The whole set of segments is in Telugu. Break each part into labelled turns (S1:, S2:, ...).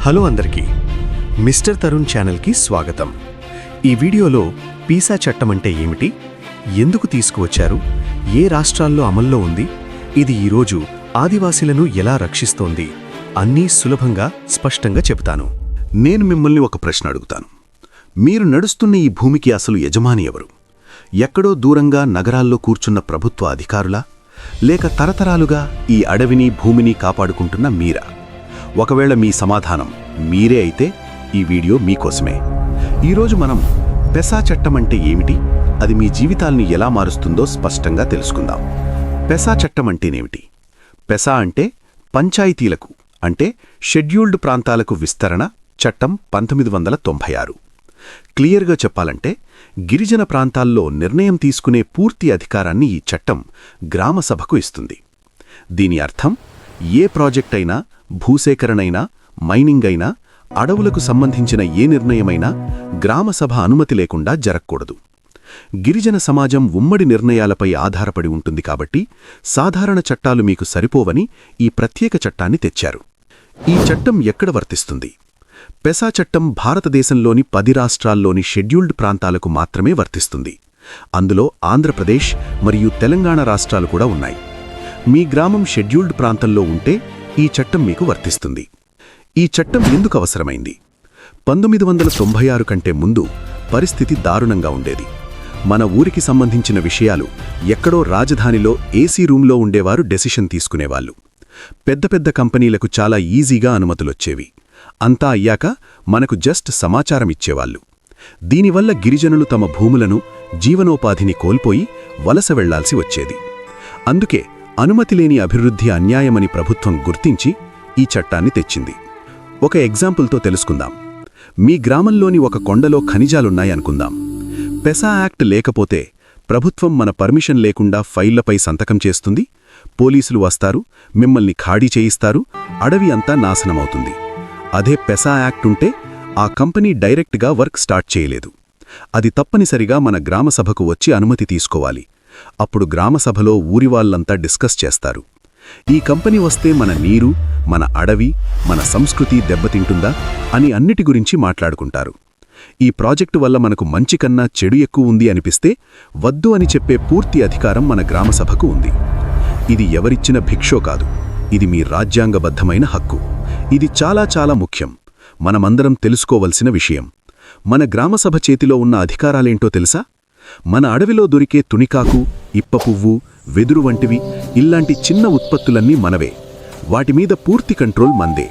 S1: హలో అందరికీ, మిస్టర్ తరుణ్ ఛానల్కి స్వాగతం. ఈ వీడియోలో పీసా చట్టం అంటే ఏమిటి, ఎందుకు తీసుకువచ్చారు, ఏ రాష్ట్రాల్లో అమల్లో ఉంది, ఇది ఈరోజు ఆదివాసీలను ఎలా రక్షిస్తోంది అన్నీ సులభంగా స్పష్టంగా చెబుతాను.
S2: నేను మిమ్మల్ని ఒక ప్రశ్న అడుగుతాను. మీరు నడుస్తున్న ఈ భూమికి అసలు యజమాని ఎవరు? ఎక్కడో దూరంగా నగరాల్లో కూర్చున్న ప్రభుత్వ అధికారులా, లేక తరతరాలుగా ఈ అడవిని భూమిని కాపాడుకుంటున్న మీరా? ఒకవేళ మీ సమాధానం మీరే అయితే ఈ వీడియో మీకోసమే. ఈరోజు మనం పెసా చట్టం అంటే ఏమిటి, అది మీ జీవితాల్ని ఎలా మారుస్తుందో స్పష్టంగా తెలుసుకుందాం. పెసా చట్టం అంటేనేమిటి? పెసా అంటే పంచాయతీలకు, అంటే షెడ్యూల్డ్ ప్రాంతాలకు విస్తరణ చట్టం 1996. క్లియర్గా చెప్పాలంటే గిరిజన ప్రాంతాల్లో నిర్ణయం తీసుకునే పూర్తి అధికారాన్ని ఈ చట్టం గ్రామసభకు ఇస్తుంది. దీని అర్థం, ఏ ప్రాజెక్ట్ అయినా, భూసేకరణైనా, మైనింగ్ అయినా, అడవులకు సంబంధించిన ఏ నిర్ణయమైనా గ్రామసభ అనుమతి లేకుండా జరగకూడదు. గిరిజన సమాజం ఉమ్మడి నిర్ణయాలపై ఆధారపడి ఉంటుంది కాబట్టి సాధారణ చట్టాలు మీకు సరిపోవని ఈ ప్రత్యేక చట్టాన్ని తెచ్చారు. ఈ చట్టం ఎక్కడ వర్తిస్తుంది? పెసా చట్టం భారతదేశంలోని 10 రాష్ట్రాల్లోని షెడ్యూల్డ్ ప్రాంతాలకు మాత్రమే వర్తిస్తుంది. అందులో ఆంధ్రప్రదేశ్ మరియు తెలంగాణ రాష్ట్రాలు కూడా ఉన్నాయి. మీ గ్రామం షెడ్యూల్డ్ ప్రాంతంలో ఉంటే ఈ చట్టం మీకు వర్తిస్తుంది. ఈ చట్టం ఎందుకు అవసరమైంది? 1996 కంటే ముందు పరిస్థితి దారుణంగా ఉండేది. మన ఊరికి సంబంధించిన విషయాలు ఎక్కడో రాజధానిలో ఏసీ రూంలో ఉండేవారు డెసిషన్ తీసుకునేవాళ్ళు. పెద్ద పెద్ద కంపెనీలకు చాలా ఈజీగా అనుమతులొచ్చేవి. అంతా అయ్యాక మనకు జస్ట్ సమాచారం ఇచ్చేవాళ్ళు. దీనివల్ల గిరిజనులు తమ భూములను, జీవనోపాధిని కోల్పోయి వలస వెళ్లాల్సి వచ్చేది. అందుకే అనుమతి లేని అభివృద్ధి అన్యాయమని ప్రభుత్వం గుర్తించి ఈ చట్టాన్ని తెచ్చింది. ఒక ఎగ్జాంపుల్తో తెలుసుకుందాం. మీ గ్రామంలోని ఒక కొండలో ఖనిజాలున్నాయనుకుందాం. పెసా యాక్ట్ లేకపోతే ప్రభుత్వం మన పర్మిషన్ లేకుండా ఫైళ్లపై సంతకం చేస్తుంది, పోలీసులు వస్తారు, మిమ్మల్ని ఖాళీ చేయిస్తారు, అడవి అంతా నాశనమవుతుంది. అదే పెసా యాక్ట్ ఉంటే ఆ కంపెనీ డైరెక్ట్గా వర్క్ స్టార్ట్ చేయలేదు. అది తప్పనిసరిగా మన గ్రామసభకు వచ్చి అనుమతి తీసుకోవాలి. అప్పుడు గ్రామసభలో ఊరివాళ్లంతా డిస్కస్ చేస్తారు. ఈ కంపెనీ వస్తే మన నీరు, మన అడవి, మన సంస్కృతి దెబ్బతింటుందా అని అన్నిటి గురించి మాట్లాడుకుంటారు. ఈ ప్రాజెక్టు వల్ల మనకు మంచి కన్నా చెడు ఎక్కువ ఉంది అనిపిస్తే వద్దు అని చెప్పే పూర్తి అధికారం మన గ్రామసభకు ఉంది. ఇది ఎవరిచ్చిన భిక్షో కాదు, ఇది మీ రాజ్యాంగబద్ధమైన హక్కు. ఇది చాలా చాలా ముఖ్యం, మనమందరం తెలుసుకోవలసిన విషయం. మన గ్రామసభ చేతిలో ఉన్న అధికారాలేంటో తెలుసా? మన అడవిలో దొరికే తునికాకు, ఇప్పపువ్వు, వెదురు వంటివి, ఇల్లాంటి చిన్న ఉత్పత్తులన్నీ మనవే. వాటిమీద పూర్తి కంట్రోల్ మందే.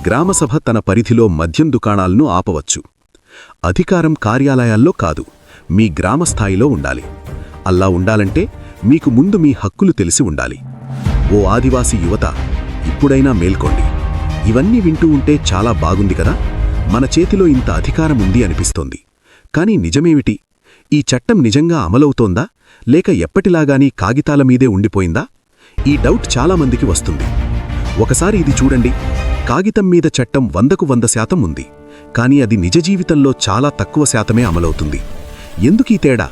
S2: గ్రామసభ తన పరిధిలో మద్యం దుకాణాలను ఆపవచ్చు. అధికారం కార్యాలయాల్లో కాదు, మీ గ్రామస్థాయిలో ఉండాలి. అలా ఉండాలంటే మీకు ముందు మీ హక్కులు తెలిసి ఉండాలి. ఓ ఆదివాసీ యువత, ఇప్పుడైనా మేల్కోండి. ఇవన్నీ వింటూ ఉంటే చాలా బాగుంది కదా, మన చేతిలో ఇంత అధికారం ఉంది అనిపిస్తోంది. కానీ నిజమేమిటి? ఈ చట్టం నిజంగా అమలవుతోందా, లేక ఎప్పటిలాగానీ కాగితాల మీదే ఉండిపోయిందా? ఈ డౌట్ చాలామందికి వస్తుంది. ఒకసారి ఇది చూడండి. కాగితం మీద చట్టం 100కు 100% ఉంది, కానీ అది నిజ జీవితంలో చాలా తక్కువ శాతమే అమలవుతుంది. ఎందుకు ఈ తేడా?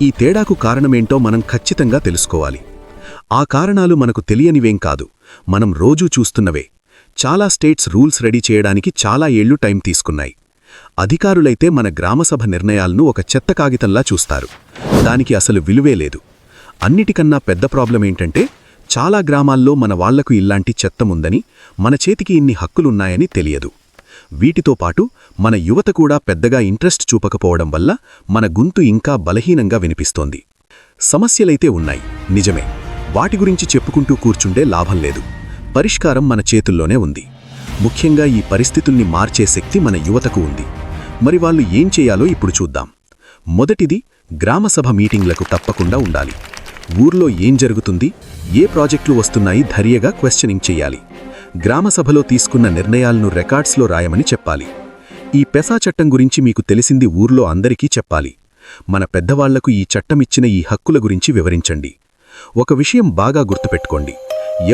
S2: ఈ తేడాకు కారణమేంటో మనం ఖచ్చితంగా తెలుసుకోవాలి. ఆ కారణాలు మనకు తెలియనివేం కాదు, మనం రోజూ చూస్తున్నవే. చాలా స్టేట్స్ రూల్స్ రెడీ చేయడానికి చాలా ఏళ్లు టైం తీసుకున్నాయి. అధికారులైతే మన గ్రామసభ నిర్ణయాలను ఒక చెత్త కాగితంలా చూస్తారు. దానికి అసలు విలువే లేదు. అన్నిటికన్నా పెద్ద ప్రాబ్లం ఏంటంటే, చాలా గ్రామాల్లో మన వాళ్లకు ఇల్లాంటి చెత్తముందని, మన చేతికి ఇన్ని హక్కులున్నాయని తెలియదు. వీటితో పాటు మన యువత కూడా పెద్దగా ఇంట్రెస్ట్ చూపకపోవడం వల్ల మన గొంతు ఇంకా బలహీనంగా వినిపిస్తోంది. సమస్యలైతే ఉన్నాయి, నిజమే. వాటి గురించి చెప్పుకుంటూ కూర్చుండే లాభం లేదు. పరిష్కారం మన చేతుల్లోనే ఉంది. ముఖ్యంగా ఈ పరిస్థితుల్ని మార్చే శక్తి మన యువతకు ఉంది. మరి వాళ్ళు ఏం చేయాలో ఇప్పుడు చూద్దాం. మొదటిది, గ్రామసభ మీటింగ్లకు తప్పకుండా ఉండాలి. ఊర్లో ఏం జరుగుతుంది, ఏ ప్రాజెక్టులు వస్తున్నాయి ధైర్యంగా క్వశ్చనింగ్ చెయ్యాలి. గ్రామసభలో తీసుకున్న నిర్ణయాలను రికార్డ్స్లో రాయమని చెప్పాలి. ఈ పెసా చట్టం గురించి మీకు తెలిసింది ఊర్లో అందరికీ చెప్పాలి. మన పెద్దవాళ్లకు ఈ చట్టమిచ్చిన ఈ హక్కుల గురించి వివరించండి. ఒక విషయం బాగా గుర్తుపెట్టుకోండి,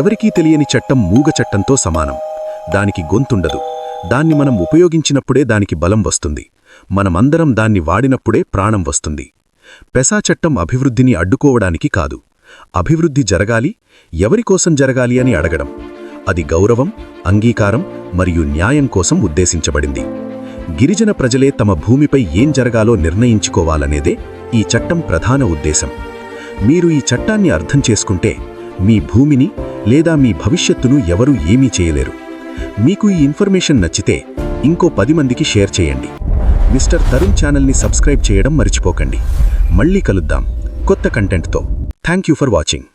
S2: ఎవరికీ తెలియని చట్టం మూగ చట్టంతో సమానం. దానికి గొంతుండదు. దాన్ని మనం ఉపయోగించినప్పుడే దానికి బలం వస్తుంది. మనమందరం దాన్ని వాడినప్పుడే ప్రాణం వస్తుంది. పెసా చట్టం అభివృద్ధిని అడ్డుకోవడానికి కాదు, అభివృద్ధి జరగాలి, ఎవరికోసం జరగాలి అని అడగడం. అది గౌరవం, అంగీకారం మరియు న్యాయం కోసం ఉద్దేశించబడింది. గిరిజన ప్రజలే తమ భూమిపై ఏం జరగాలో నిర్ణయించుకోవాలనేదే ఈ చట్టం ప్రధాన ఉద్దేశం. మీరు ఈ చట్టాన్ని అర్థం చేసుకుంటే మీ భూమిని లేదా మీ భవిష్యత్తును ఎవరూ ఏమీ చేయలేరు. మీకు ఈ ఇన్ఫర్మేషన్ నచ్చితే ఇంకో 10 మందికి షేర్ చేయండి. మిస్టర్ తరుణ్ ఛానల్ని సబ్స్క్రైబ్ చేయడం మర్చిపోకండి. మళ్ళీ కలుద్దాం కొత్త కంటెంట్తో. Thank you for watching.